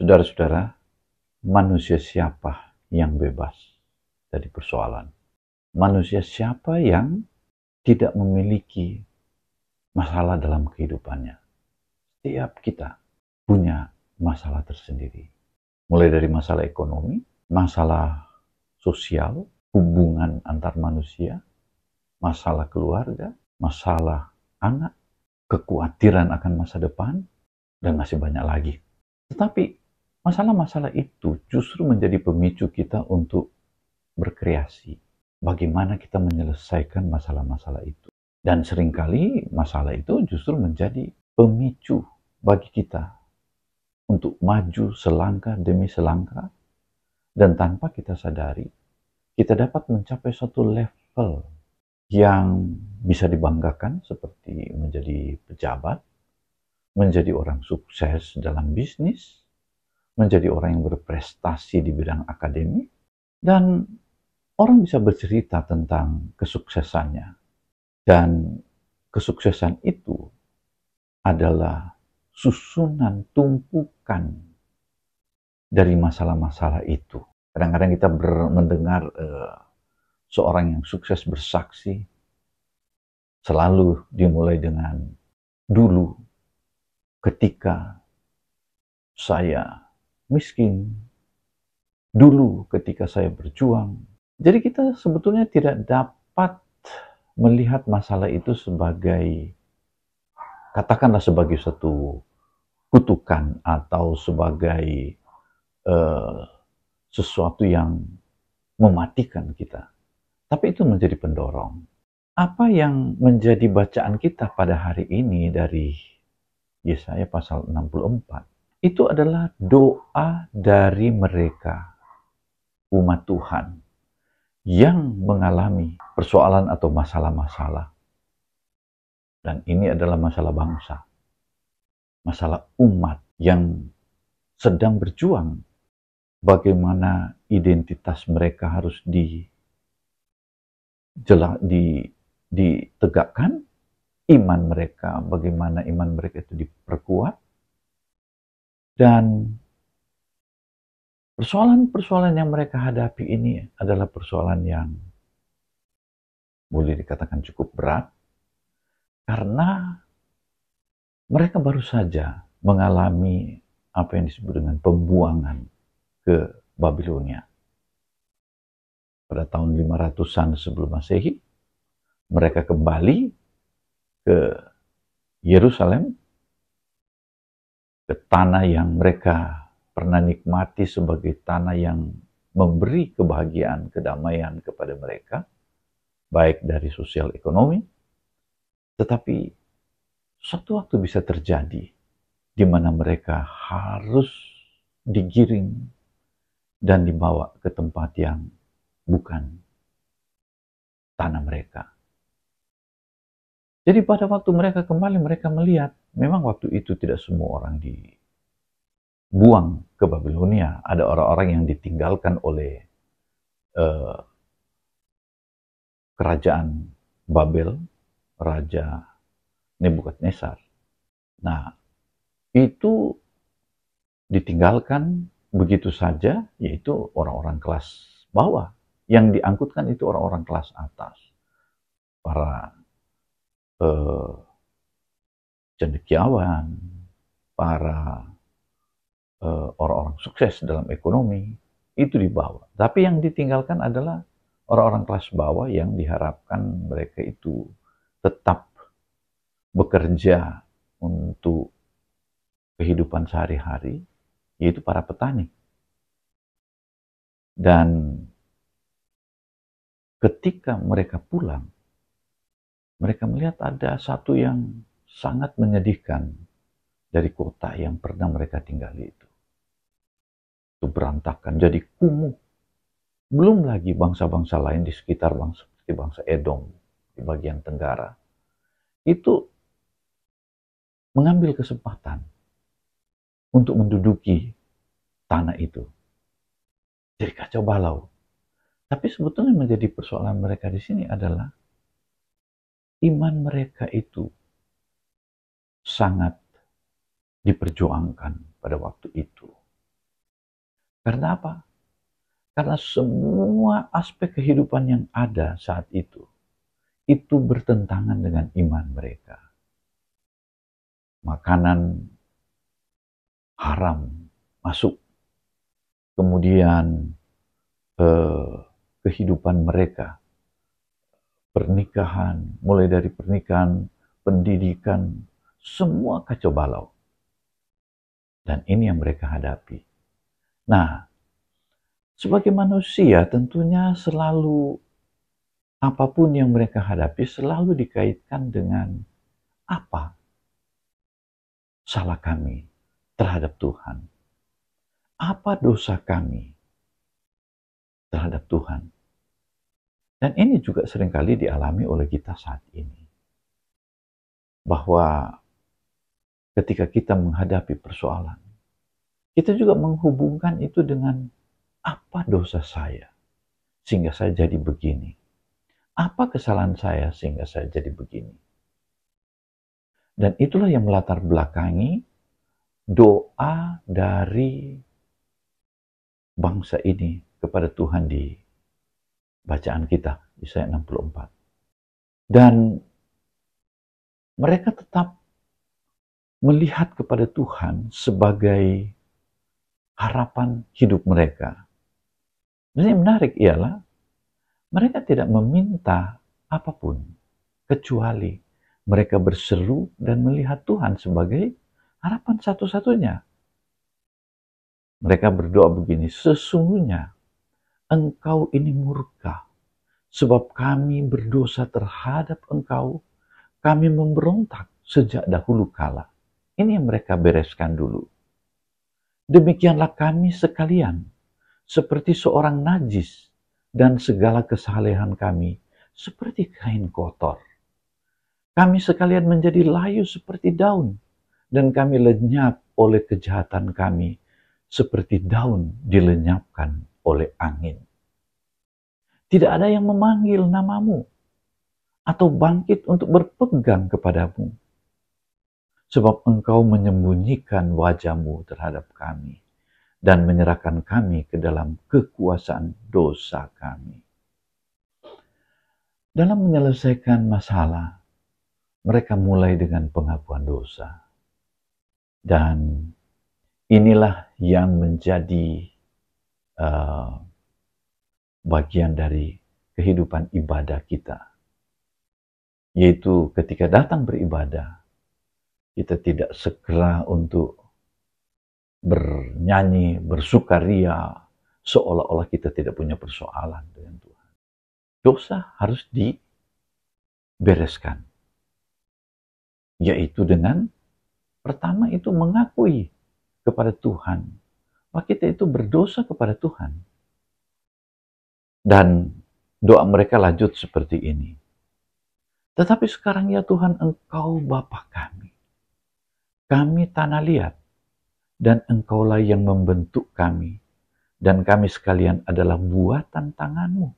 Saudara-saudara, manusia siapa yang bebas dari persoalan? Manusia siapa yang tidak memiliki masalah dalam kehidupannya? Setiap kita punya masalah tersendiri. Mulai dari masalah ekonomi, masalah sosial, hubungan antar manusia, masalah keluarga, masalah anak, kekhawatiran akan masa depan, dan masih banyak lagi. Tetapi masalah-masalah itu justru menjadi pemicu kita untuk berkreasi. Bagaimana kita menyelesaikan masalah-masalah itu. Dan seringkali masalah itu justru menjadi pemicu bagi kita untuk maju selangkah demi selangkah, dan tanpa kita sadari, kita dapat mencapai suatu level yang bisa dibanggakan seperti menjadi pejabat, menjadi orang sukses dalam bisnis, menjadi orang yang berprestasi di bidang akademik, dan orang bisa bercerita tentang kesuksesannya. Dan kesuksesan itu adalah susunan tumpukan dari masalah-masalah itu. Kadang-kadang kita mendengar seorang yang sukses bersaksi selalu dimulai dengan dulu ketika saya miskin, dulu ketika saya berjuang. Jadi kita sebetulnya tidak dapat melihat masalah itu sebagai, katakanlah sebagai satu kutukan atau sebagai sesuatu yang mematikan kita. Tapi itu menjadi pendorong. Apa yang menjadi bacaan kita pada hari ini dari Yesaya pasal 64, itu adalah doa dari mereka, umat Tuhan, yang mengalami persoalan atau masalah-masalah. Dan ini adalah masalah bangsa, masalah umat yang sedang berjuang bagaimana identitas mereka harus ditegakkan, iman mereka, bagaimana iman mereka itu diperkuat, dan persoalan-persoalan yang mereka hadapi ini adalah persoalan yang boleh dikatakan cukup berat, karena mereka baru saja mengalami apa yang disebut dengan pembuangan ke Babilonia. Pada tahun 500-an sebelum Masehi, mereka kembali ke Yerusalem, ke tanah yang mereka pernah nikmati sebagai tanah yang memberi kebahagiaan, kedamaian kepada mereka, baik dari sosial ekonomi. Tetapi suatu waktu bisa terjadi di mana mereka harus digiring dan dibawa ke tempat yang bukan tanah mereka. Jadi pada waktu mereka kembali, mereka melihat memang waktu itu tidak semua orang dibuang ke Babilonia. Ada orang-orang yang ditinggalkan oleh kerajaan Babel, Raja Nebukadnezar. Nah, itu ditinggalkan begitu saja, yaitu orang-orang kelas bawah. Yang diangkutkan itu orang-orang kelas atas. Para cendekiawan, para orang-orang sukses dalam ekonomi, itu dibawa. Tapi yang ditinggalkan adalah orang-orang kelas bawah yang diharapkan mereka itu tetap bekerja untuk kehidupan sehari-hari, yaitu para petani. Dan ketika mereka pulang, mereka melihat ada satu yang sangat menyedihkan dari kota yang pernah mereka tinggali itu. Itu berantakan, jadi kumuh. Belum lagi bangsa-bangsa lain di sekitar seperti bangsa Edom di bagian tenggara. Itu mengambil kesempatan untuk menduduki tanah itu. Jadi kacau balau. Tapi sebetulnya menjadi persoalan mereka di sini adalah iman mereka itu sangat diperjuangkan pada waktu itu. Karena apa? Karena semua aspek kehidupan yang ada saat itu bertentangan dengan iman mereka. Makanan haram masuk, kemudian kehidupan mereka, pernikahan, mulai dari pernikahan, pendidikan, semua kacau balau. Dan ini yang mereka hadapi. Nah, sebagai manusia tentunya selalu apapun yang mereka hadapi selalu dikaitkan dengan apa salah kami terhadap Tuhan. Apa dosa kami terhadap Tuhan. Dan ini juga seringkali dialami oleh kita saat ini. Bahwa ketika kita menghadapi persoalan, kita juga menghubungkan itu dengan apa dosa saya sehingga saya jadi begini. Apa kesalahan saya sehingga saya jadi begini. Dan itulah yang melatar belakangi doa dari bangsa ini kepada Tuhan di bacaan kita, Yesaya 64. Dan mereka tetap melihat kepada Tuhan sebagai harapan hidup mereka. Dan yang menarik ialah mereka tidak meminta apapun kecuali mereka berseru dan melihat Tuhan sebagai harapan satu-satunya. Mereka berdoa begini, sesungguhnya Engkau ini murka, sebab kami berdosa terhadap Engkau, kami memberontak sejak dahulu kala. Ini yang mereka bereskan dulu. Demikianlah kami sekalian, seperti seorang najis, dan segala kesalehan kami seperti kain kotor. Kami sekalian menjadi layu seperti daun, dan kami lenyap oleh kejahatan kami, seperti daun dilenyapkan oleh angin. Tidak ada yang memanggil namamu, atau bangkit untuk berpegang kepadamu. Sebab Engkau menyembunyikan wajah-Mu terhadap kami, dan menyerahkan kami ke dalam kekuasaan dosa kami. Dalam menyelesaikan masalah, mereka mulai dengan pengakuan dosa. Dan inilah yang menjadi bagian dari kehidupan ibadah kita. Yaitu ketika datang beribadah, kita tidak segera untuk bernyanyi, bersukaria, seolah-olah kita tidak punya persoalan dengan Tuhan. Dosa harus dibereskan. Yaitu dengan pertama itu mengakui kepada Tuhan bahwa kita itu berdosa kepada Tuhan. Dan doa mereka lanjut seperti ini. Tetapi sekarang ya Tuhan, Engkau Bapa kami. Kami tanah liat, dan Engkaulah yang membentuk kami, dan kami sekalian adalah buatan tangan-Mu.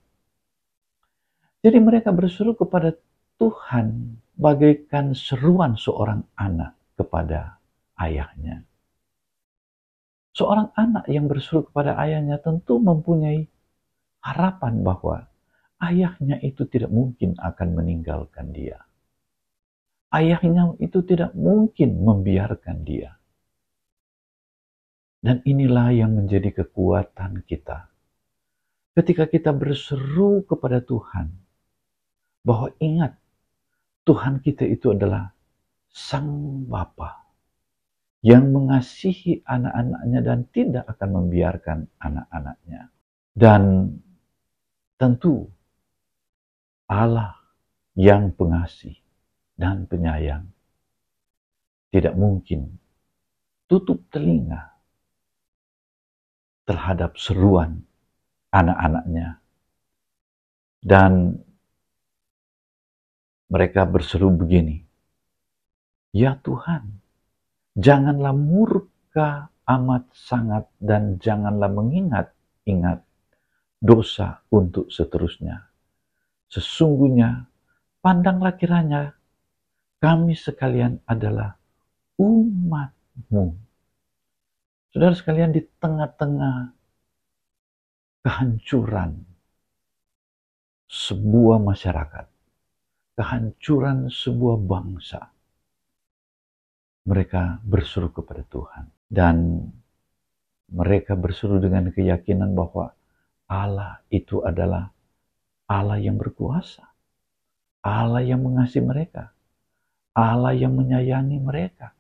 Jadi mereka berseru kepada Tuhan bagaikan seruan seorang anak kepada ayahnya. Seorang anak yang berseru kepada ayahnya tentu mempunyai harapan bahwa ayahnya itu tidak mungkin akan meninggalkan dia. Ayahnya itu tidak mungkin membiarkan dia. Dan inilah yang menjadi kekuatan kita. Ketika kita berseru kepada Tuhan, bahwa ingat, Tuhan kita itu adalah Sang Bapa yang mengasihi anak-anaknya dan tidak akan membiarkan anak-anaknya. Dan tentu Allah yang pengasih dan penyayang tidak mungkin tutup telinga terhadap seruan anak-anaknya. Dan mereka berseru begini, ya Tuhan, janganlah murka amat sangat dan janganlah mengingat-ingat dosa untuk seterusnya. Sesungguhnya, pandanglah kiranya kami sekalian adalah umat-Mu. Saudara sekalian, di tengah-tengah kehancuran sebuah masyarakat, kehancuran sebuah bangsa, mereka berseru kepada Tuhan. Dan mereka berseru dengan keyakinan bahwa Allah itu adalah Allah yang berkuasa, Allah yang mengasihi mereka, Allah yang menyayangi mereka.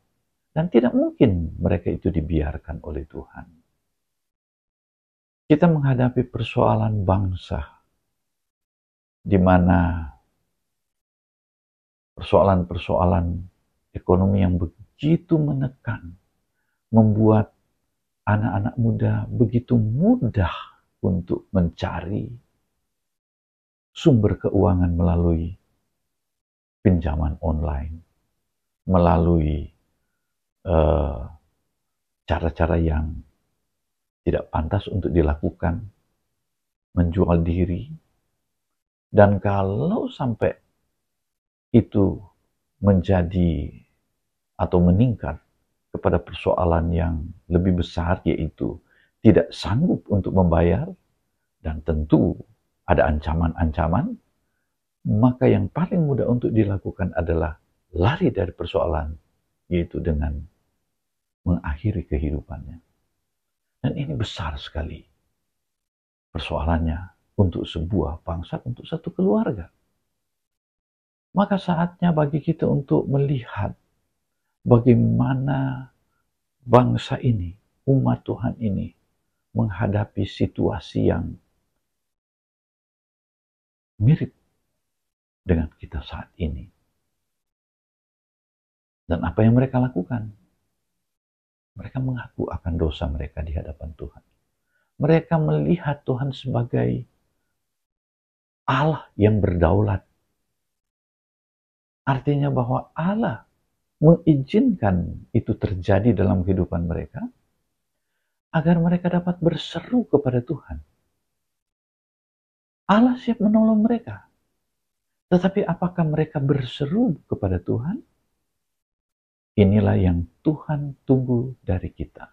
Dan tidak mungkin mereka itu dibiarkan oleh Tuhan. Kita menghadapi persoalan bangsa, di mana persoalan-persoalan ekonomi yang begitu menekan, membuat anak-anak muda begitu mudah untuk mencari sumber keuangan melalui pinjaman online, melalui cara-cara yang tidak pantas untuk dilakukan, menjual diri. Dan kalau sampai itu menjadi atau meningkat kepada persoalan yang lebih besar, yaitu tidak sanggup untuk membayar, dan tentu ada ancaman-ancaman, maka yang paling mudah untuk dilakukan adalah lari dari persoalan, yaitu dengan mengakhiri kehidupannya. Dan ini besar sekali persoalannya untuk sebuah bangsa, untuk satu keluarga. Maka saatnya bagi kita untuk melihat bagaimana bangsa ini, umat Tuhan ini, menghadapi situasi yang mirip dengan kita saat ini. Dan apa yang mereka lakukan? Mereka mengaku akan dosa mereka di hadapan Tuhan. Mereka melihat Tuhan sebagai Allah yang berdaulat. Artinya bahwa Allah mengizinkan itu terjadi dalam kehidupan mereka agar mereka dapat berseru kepada Tuhan. Allah siap menolong mereka. Tetapi apakah mereka berseru kepada Tuhan? Inilah yang Tuhan tunggu dari kita.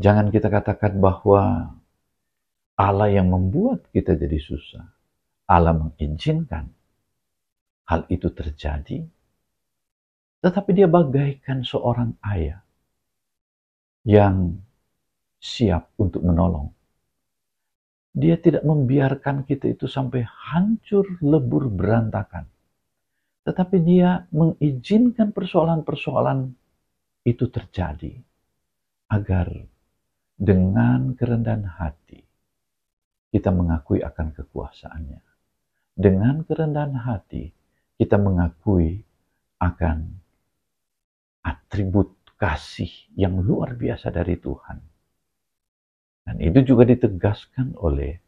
Jangan kita katakan bahwa Allah yang membuat kita jadi susah. Allah mengizinkan hal itu terjadi. Tetapi dia bagaikan seorang ayah yang siap untuk menolong. Dia tidak membiarkan kita itu sampai hancur, lebur, berantakan. Tetapi dia mengizinkan persoalan-persoalan itu terjadi agar dengan kerendahan hati kita mengakui akan kekuasaannya. Dengan kerendahan hati kita mengakui akan atribut kasih yang luar biasa dari Tuhan. Dan itu juga ditegaskan oleh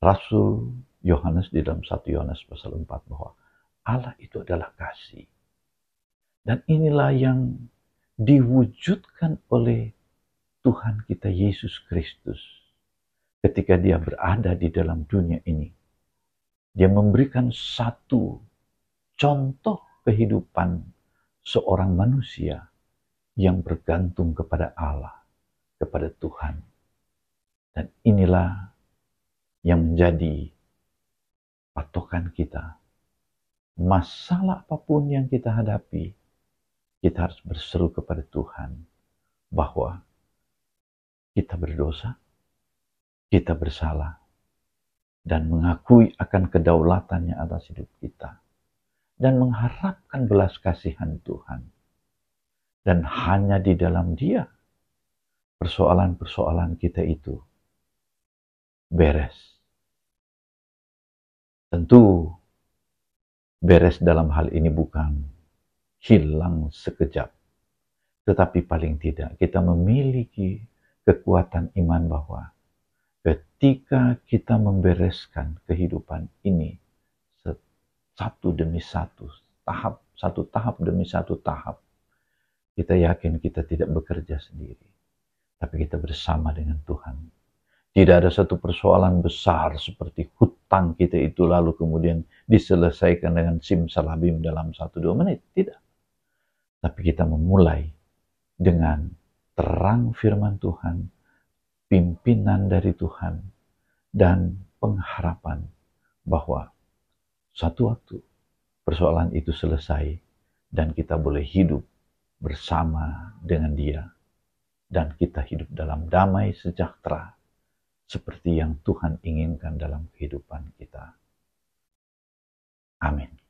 Rasul Yohanes di dalam 1 Yohanes pasal 4 bahwa Allah itu adalah kasih. Dan inilah yang diwujudkan oleh Tuhan kita Yesus Kristus ketika dia berada di dalam dunia ini. Dia memberikan satu contoh kehidupan seorang manusia yang bergantung kepada Allah, kepada Tuhan. Dan inilah yang menjadi patokan kita. Masalah apapun yang kita hadapi, kita harus berseru kepada Tuhan bahwa kita berdosa, kita bersalah, dan mengakui akan kedaulatannya atas hidup kita, dan mengharapkan belas kasihan Tuhan. Dan hanya di dalam Dia persoalan-persoalan kita itu beres. Tentu beres dalam hal ini bukan hilang sekejap, tetapi paling tidak kita memiliki kekuatan iman bahwa ketika kita membereskan kehidupan ini satu demi satu tahap demi satu tahap, kita yakin kita tidak bekerja sendiri, tapi kita bersama dengan Tuhan. Tidak ada satu persoalan besar seperti hutang kita itu lalu kemudian diselesaikan dengan simsalabim dalam 1-2 menit. Tidak. Tapi kita memulai dengan terang firman Tuhan, pimpinan dari Tuhan, dan pengharapan bahwa suatu waktu persoalan itu selesai dan kita boleh hidup bersama dengan Dia, dan kita hidup dalam damai sejahtera seperti yang Tuhan inginkan dalam kehidupan kita. Amin.